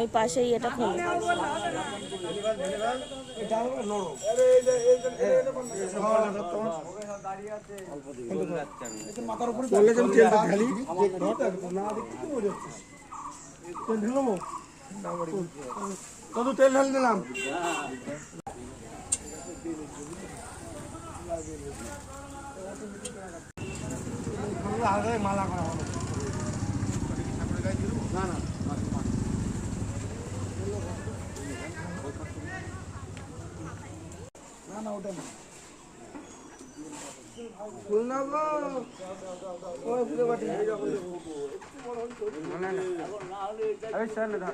ওই পাশেই এটা খোলো। তেল ঢাল দিলাম। মালা করা হলো না না না না ওটা না ফুল না গো ওই ফুলে বাটি না না আরে চল না